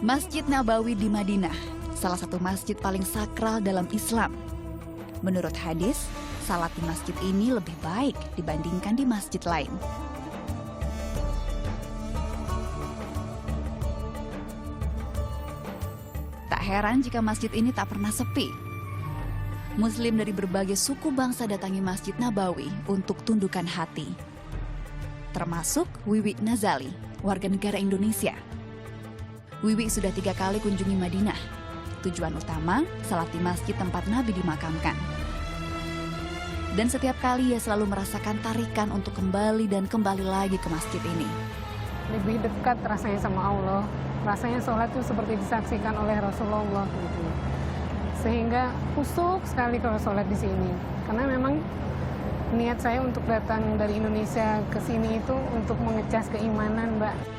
Masjid Nabawi di Madinah, salah satu masjid paling sakral dalam Islam. Menurut hadis, salat di masjid ini lebih baik dibandingkan di masjid lain. Tak heran jika masjid ini tak pernah sepi. Muslim dari berbagai suku bangsa datangi Masjid Nabawi untuk tundukkan hati. Termasuk Wiwi Nazali, warga negara Indonesia. Wiwi sudah 3 kali kunjungi Madinah. Tujuan utama, salat di masjid tempat Nabi dimakamkan. Dan setiap kali ia selalu merasakan tarikan untuk kembali dan kembali lagi ke masjid ini. Lebih dekat rasanya sama Allah. Rasanya sholat itu seperti disaksikan oleh Rasulullah gitu. Sehingga khusyuk sekali kalau sholat di sini. Karena memang niat saya untuk datang dari Indonesia ke sini itu untuk mengecas keimanan, Mbak.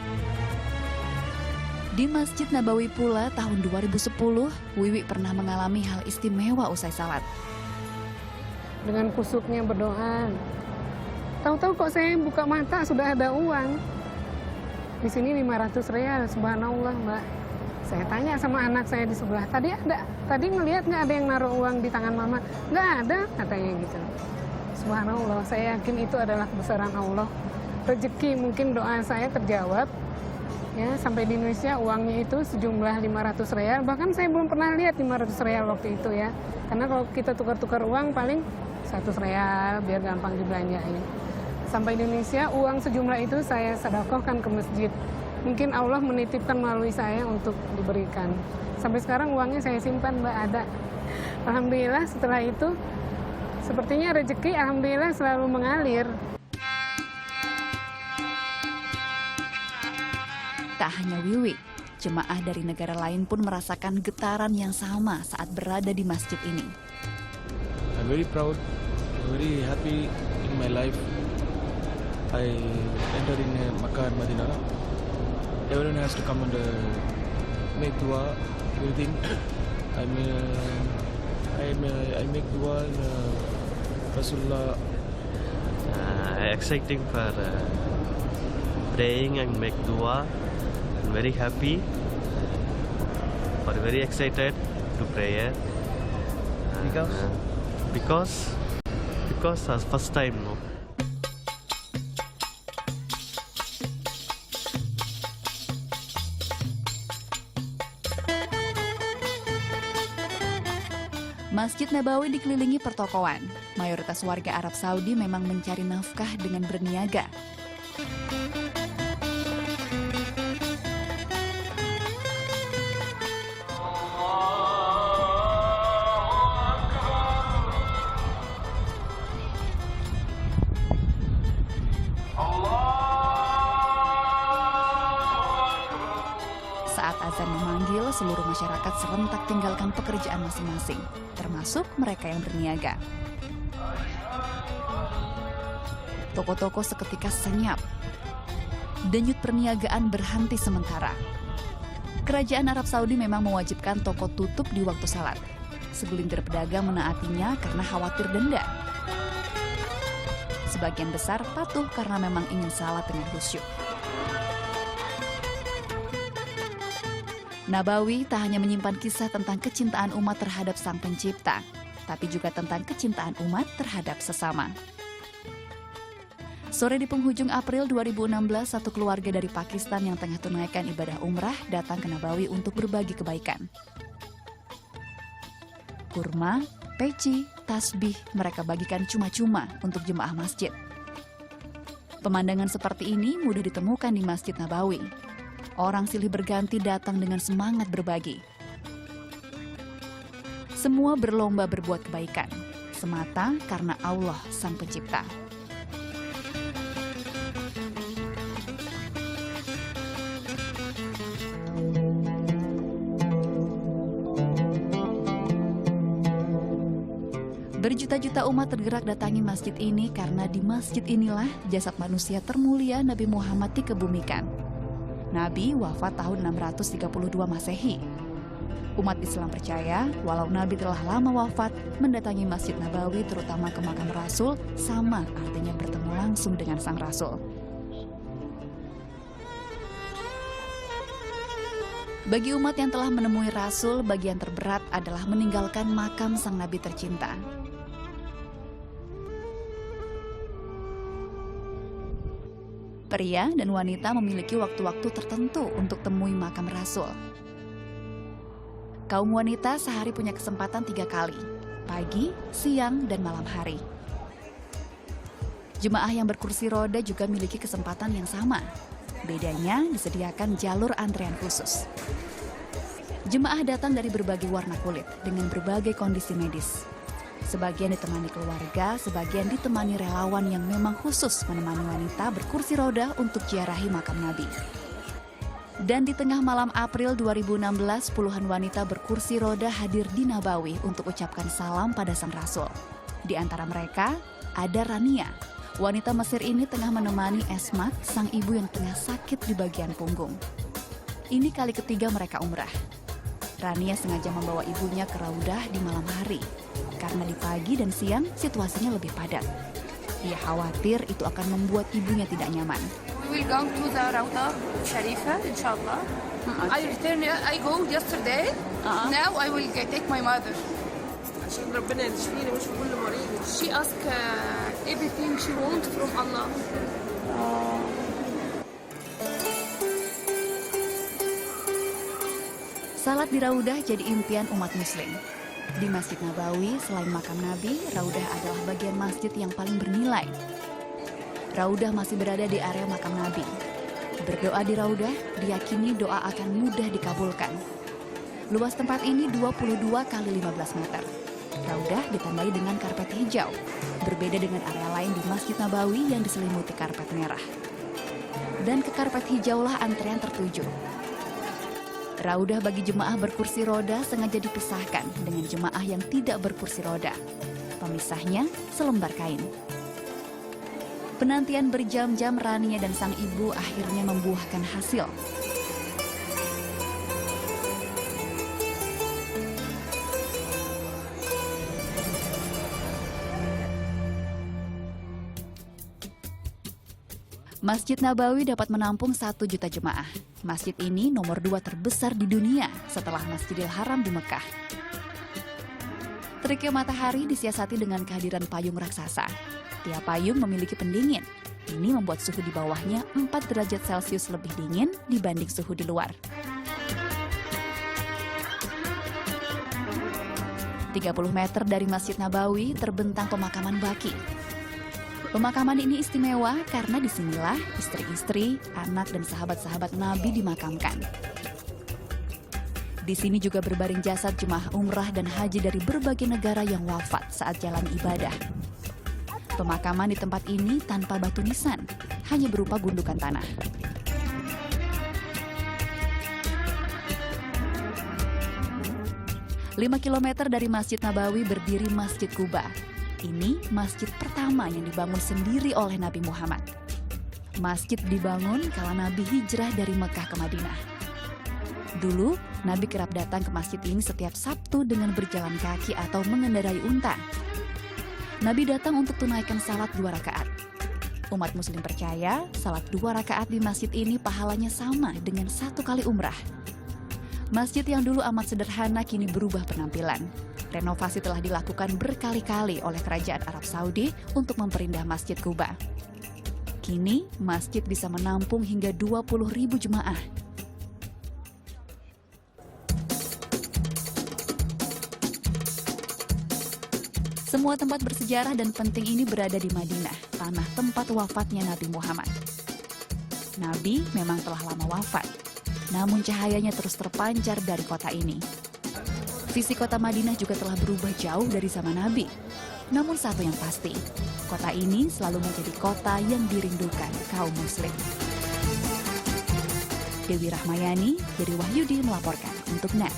Di Masjid Nabawi pula tahun 2010, Wiwi pernah mengalami hal istimewa usai salat. Dengan khusyuknya berdoa, tahu-tahu kok saya buka mata sudah ada uang. Di sini 500 real, subhanallah, Mbak. Saya tanya sama anak saya di sebelah, tadi ngelihat nggak ada yang naruh uang di tangan mama? Nggak ada, katanya gitu. Subhanallah, saya yakin itu adalah kebesaran Allah. Rezeki mungkin doa saya terjawab. Ya, sampai di Indonesia uangnya itu sejumlah 500 real, bahkan saya belum pernah lihat 500 real waktu itu ya. Karena kalau kita tukar-tukar uang paling 100 real biar gampang dibelanjain. Sampai di Indonesia uang sejumlah itu saya sedekahkan ke masjid. Mungkin Allah menitipkan melalui saya untuk diberikan. Sampai sekarang uangnya saya simpan, Mbak, ada. Alhamdulillah setelah itu sepertinya rezeki alhamdulillah selalu mengalir. Tak hanya Wiwi, jemaah dari negara lain pun merasakan getaran yang sama saat berada di masjid ini. I'm very proud, very happy in my life. I enter in Makkah and Madinah. Everyone has to come and make dua, everything. I make dua and Rasulullah. Exciting for praying and make dua. Very happy, or very excited to prayer. Because as first time, no. Masjid Nabawi dikelilingi pertokoan. Mayoritas warga Arab Saudi memang mencari nafkah dengan berniaga. Saat azan memanggil, seluruh masyarakat serentak tinggalkan pekerjaan masing-masing, termasuk mereka yang berniaga. Toko-toko seketika senyap. Denyut perniagaan berhenti sementara. Kerajaan Arab Saudi memang mewajibkan toko tutup di waktu salat. Segelintir pedagang menaatinya karena khawatir denda. Sebagian besar patuh karena memang ingin salat dengan khusyuk. Nabawi tak hanya menyimpan kisah tentang kecintaan umat terhadap Sang Pencipta, tapi juga tentang kecintaan umat terhadap sesama. Sore di penghujung April 2016, satu keluarga dari Pakistan yang tengah tunaikan ibadah umrah datang ke Nabawi untuk berbagi kebaikan. Kurma, peci, tasbih mereka bagikan cuma-cuma untuk jemaah masjid. Pemandangan seperti ini mudah ditemukan di Masjid Nabawi. Orang silih berganti datang dengan semangat berbagi. Semua berlomba berbuat kebaikan, semata karena Allah Sang Pencipta. Berjuta-juta umat tergerak datangi masjid ini karena di masjid inilah jasad manusia termulia Nabi Muhammad dikebumikan. Nabi wafat tahun 632 Masehi. Umat Islam percaya, walau Nabi telah lama wafat, mendatangi Masjid Nabawi terutama ke makam Rasul, sama artinya bertemu langsung dengan Sang Rasul. Bagi umat yang telah menemui Rasul, bagian terberat adalah meninggalkan makam sang Nabi tercinta. Pria dan wanita memiliki waktu-waktu tertentu untuk temui makam Rasul. Kaum wanita sehari punya kesempatan 3 kali, pagi, siang, dan malam hari. Jemaah yang berkursi roda juga memiliki kesempatan yang sama. Bedanya disediakan jalur antrean khusus. Jemaah datang dari berbagai warna kulit dengan berbagai kondisi medis. Sebagian ditemani keluarga, sebagian ditemani relawan yang memang khusus menemani wanita berkursi roda untuk ziarahi makam Nabi. Dan di tengah malam April 2016, puluhan wanita berkursi roda hadir di Nabawi untuk ucapkan salam pada sang Rasul. Di antara mereka ada Rania. Wanita Mesir ini tengah menemani Esmat, sang ibu yang tengah sakit di bagian punggung. Ini kali ketiga mereka umrah. Rania sengaja membawa ibunya ke Raudah di malam hari, karena di pagi dan siang situasinya lebih padat. Ia khawatir itu akan membuat ibunya tidak nyaman. We will go to the Rawda Sharifa, inshallah. I go yesterday. Now I will take my mother. عشان ربنا يشفيني ويشفي كل مريض. She ask everything she want from Allah. Salat di Raudah jadi impian umat muslim. Di Masjid Nabawi, selain makam Nabi, Raudah adalah bagian masjid yang paling bernilai. Raudah masih berada di area makam Nabi. Berdoa di Raudah, diyakini doa akan mudah dikabulkan. Luas tempat ini 22 kali 15 meter. Raudah ditandai dengan karpet hijau, berbeda dengan area lain di Masjid Nabawi yang diselimuti karpet merah. Dan ke karpet hijaulah antrean tertuju. Raudah bagi jemaah berkursi roda sengaja dipisahkan dengan jemaah yang tidak berkursi roda. Pemisahnya selembar kain. Penantian berjam-jam Rania dan sang ibu akhirnya membuahkan hasil. Masjid Nabawi dapat menampung 1 juta jemaah. Masjid ini nomor 2 terbesar di dunia setelah Masjidil Haram di Mekah. Teriknya matahari disiasati dengan kehadiran payung raksasa. Tiap payung memiliki pendingin. Ini membuat suhu di bawahnya 4 derajat Celcius lebih dingin dibanding suhu di luar. 30 meter dari Masjid Nabawi terbentang pemakaman Baqi. Pemakaman ini istimewa karena disinilah istri-istri, anak, dan sahabat-sahabat Nabi dimakamkan. Di sini juga berbaring jasad jemaah umrah dan haji dari berbagai negara yang wafat saat jalan ibadah. Pemakaman di tempat ini tanpa batu nisan, hanya berupa gundukan tanah. Lima kilometer dari Masjid Nabawi berdiri Masjid Quba. Ini masjid pertama yang dibangun sendiri oleh Nabi Muhammad. Masjid dibangun kala Nabi hijrah dari Mekah ke Madinah. Dulu, Nabi kerap datang ke masjid ini setiap Sabtu dengan berjalan kaki atau mengendarai unta. Nabi datang untuk tunaikan salat 2 rakaat. Umat muslim percaya, salat 2 rakaat di masjid ini pahalanya sama dengan 1 kali umrah. Masjid yang dulu amat sederhana kini berubah penampilan. Renovasi telah dilakukan berkali-kali oleh Kerajaan Arab Saudi untuk memperindah Masjid Quba. Kini, masjid bisa menampung hingga 20.000 jemaah. Semua tempat bersejarah dan penting ini berada di Madinah, tanah tempat wafatnya Nabi Muhammad. Nabi memang telah lama wafat, namun cahayanya terus terpancar dari kota ini. Visi kota Madinah juga telah berubah jauh dari zaman Nabi. Namun satu yang pasti, kota ini selalu menjadi kota yang dirindukan kaum muslim. Dewi Rahmayani dari Wahyudi melaporkan untuk NET.